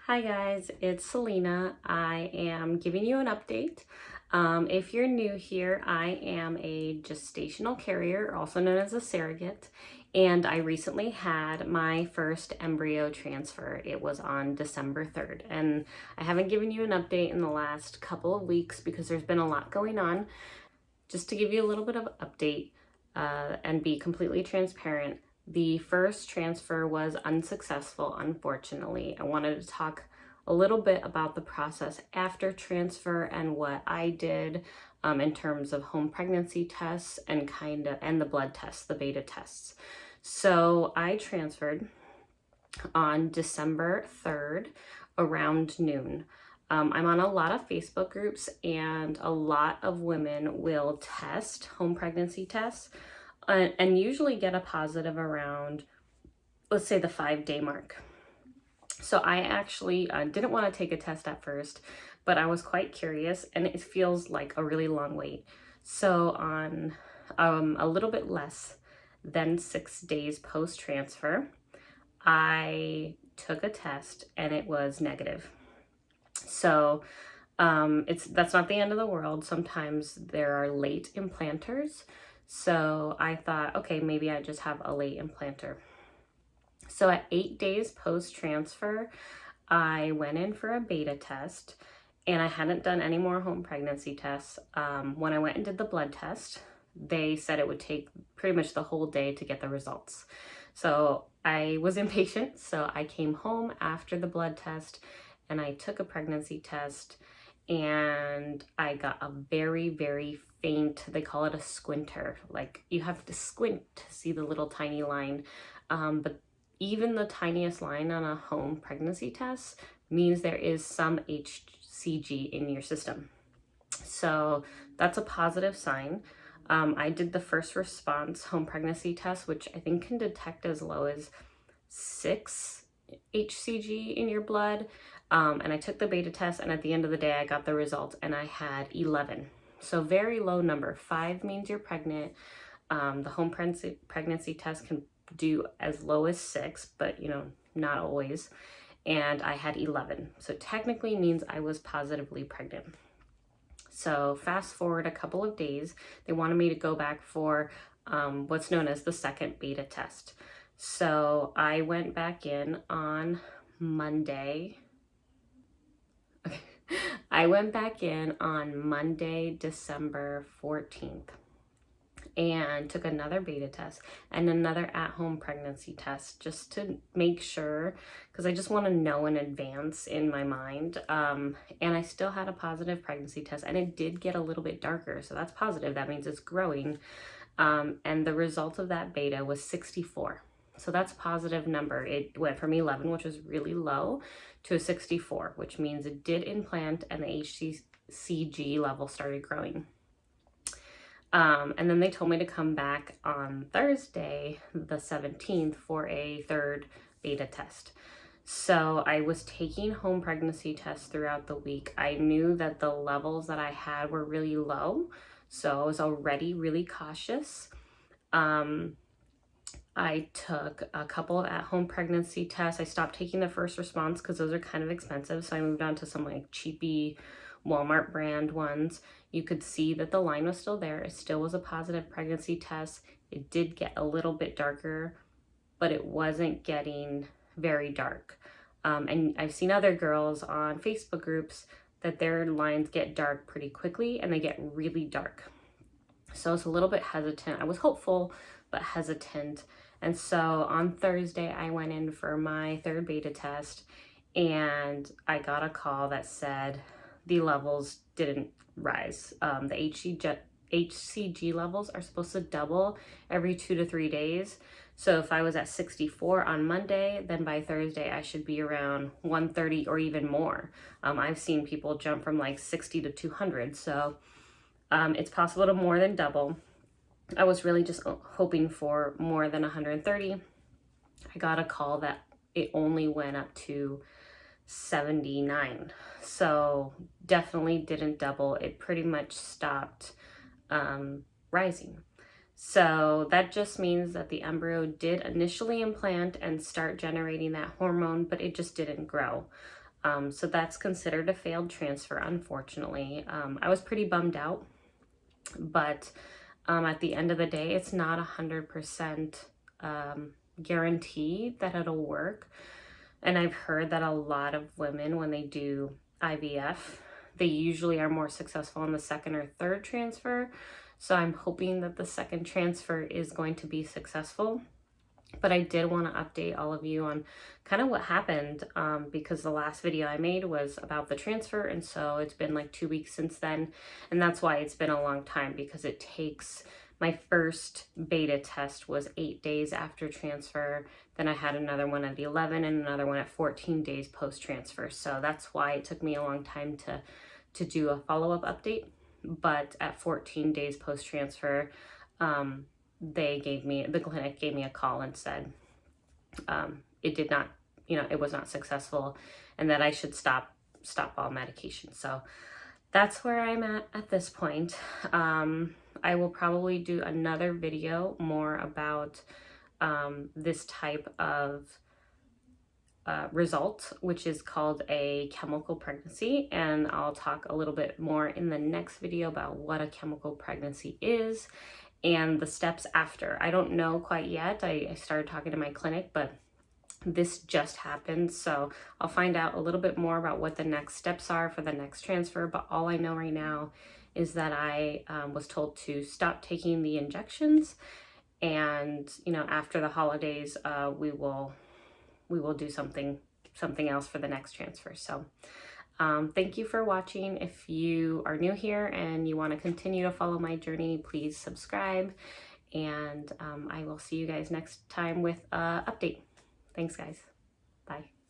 Hi guys, it's Selena. I am giving you an update. If you're new here, I am a gestational carrier, also known as a surrogate, and I recently had my first embryo transfer. It was on December 3rd, and I haven't given you an update in the last couple of weeks because there's been a lot going on. Just to give you a little bit of an update and be completely transparent, the first transfer was unsuccessful, unfortunately. I wanted to talk a little bit about the process after transfer and what I did in terms of home pregnancy tests and the blood tests, the beta tests. So I transferred on December 3rd around noon. I'm on a lot of Facebook groups, and a lot of women will test home pregnancy tests and usually get a positive around, let's say, the 5-day mark. So I actually didn't want to take a test at first, but I was quite curious, and it feels like a really long wait. So on a little bit less than 6 days post-transfer, I took a test and it was negative. So that's not the end of the world. Sometimes there are late implanters. So I thought, okay, maybe I just have a late implanter. So at 8 days post-transfer, I went in for a beta test, and I hadn't done any more home pregnancy tests. When I went and did the blood test, they said it would take pretty much the whole day to get the results. So I was impatient, so I came home after the blood test and I took a pregnancy test, and I got a very, very faint, they call it a squinter. Like, you have to squint to see the little tiny line. But even the tiniest line on a home pregnancy test means there is some HCG in your system. So that's a positive sign. I did the first response home pregnancy test, which I think can detect as low as 6 HCG in your blood. And I took the beta test, and at the end of the day, I got the result, and I had 11. So very low number. 5 means you're pregnant. The home pregnancy test can do as low as 6, but not always. And I had 11. So technically means I was positively pregnant. So fast forward a couple of days, they wanted me to go back for what's known as the second beta test. So I went back in on Monday. I went back in on Monday, December 14th, and took another beta test and another at-home pregnancy test just to make sure, because I just want to know in advance in my mind. And I still had a positive pregnancy test, and it did get a little bit darker, so that's positive. That means it's growing. And the result of that beta was 64. So that's a positive number. It went from 11, which was really low, to a 64, which means it did implant and the HCG level started growing. And then they told me to come back on Thursday, the 17th, for a third beta test. So I was taking home pregnancy tests throughout the week. I knew that the levels that I had were really low, so I was already really cautious. I took a couple of at-home pregnancy tests. I stopped taking the first response because those are kind of expensive, so I moved on to some like cheapy Walmart brand ones. You could see that the line was still there. It still was a positive pregnancy test. It did get a little bit darker, but it wasn't getting very dark. And I've seen other girls on Facebook groups that their lines get dark pretty quickly, and they get really dark. So I was a little bit hesitant. I was hopeful, but hesitant. And so on Thursday, I went in for my third beta test, and I got a call that said the levels didn't rise. The HCG levels are supposed to double every 2 to 3 days. So if I was at 64 on Monday, then by Thursday, I should be around 130 or even more. I've seen people jump from like 60 to 200. So it's possible to more than double. I was really just hoping for more than 130. I got a call that it only went up to 79. So definitely didn't double. It pretty much stopped rising. So that just means that the embryo did initially implant and start generating that hormone, but it just didn't grow. So that's considered a failed transfer, unfortunately. I was pretty bummed out, but at the end of the day, it's not 100% guaranteed that it'll work. And I've heard that a lot of women, when they do IVF, they usually are more successful on the second or third transfer. So I'm hoping that the second transfer is going to be successful. But I did want to update all of you on kind of what happened, because the last video I made was about the transfer, and so it's been like 2 weeks since then, and that's why it's been a long time, because it takes, my first beta test was 8 days after transfer, then I had another one at 11 and another one at 14 days post-transfer, so that's why it took me a long time to do a follow-up update. But at 14 days post-transfer, the clinic gave me a call and said it did not, it was not successful, and that I should stop all medication. So that's where I'm at this point. I will probably do another video more about this type of result, which is called a chemical pregnancy, and I'll talk a little bit more in the next video about what a chemical pregnancy is and the steps after. I don't know quite yet. I started talking to my clinic, but this just happened, so I'll find out a little bit more about what the next steps are for the next transfer. But all I know right now is that I was told to stop taking the injections, and after the holidays we will do something else for the next transfer. So thank you for watching. If you are new here and you want to continue to follow my journey, please subscribe, and I will see you guys next time with an update. Thanks, guys. Bye.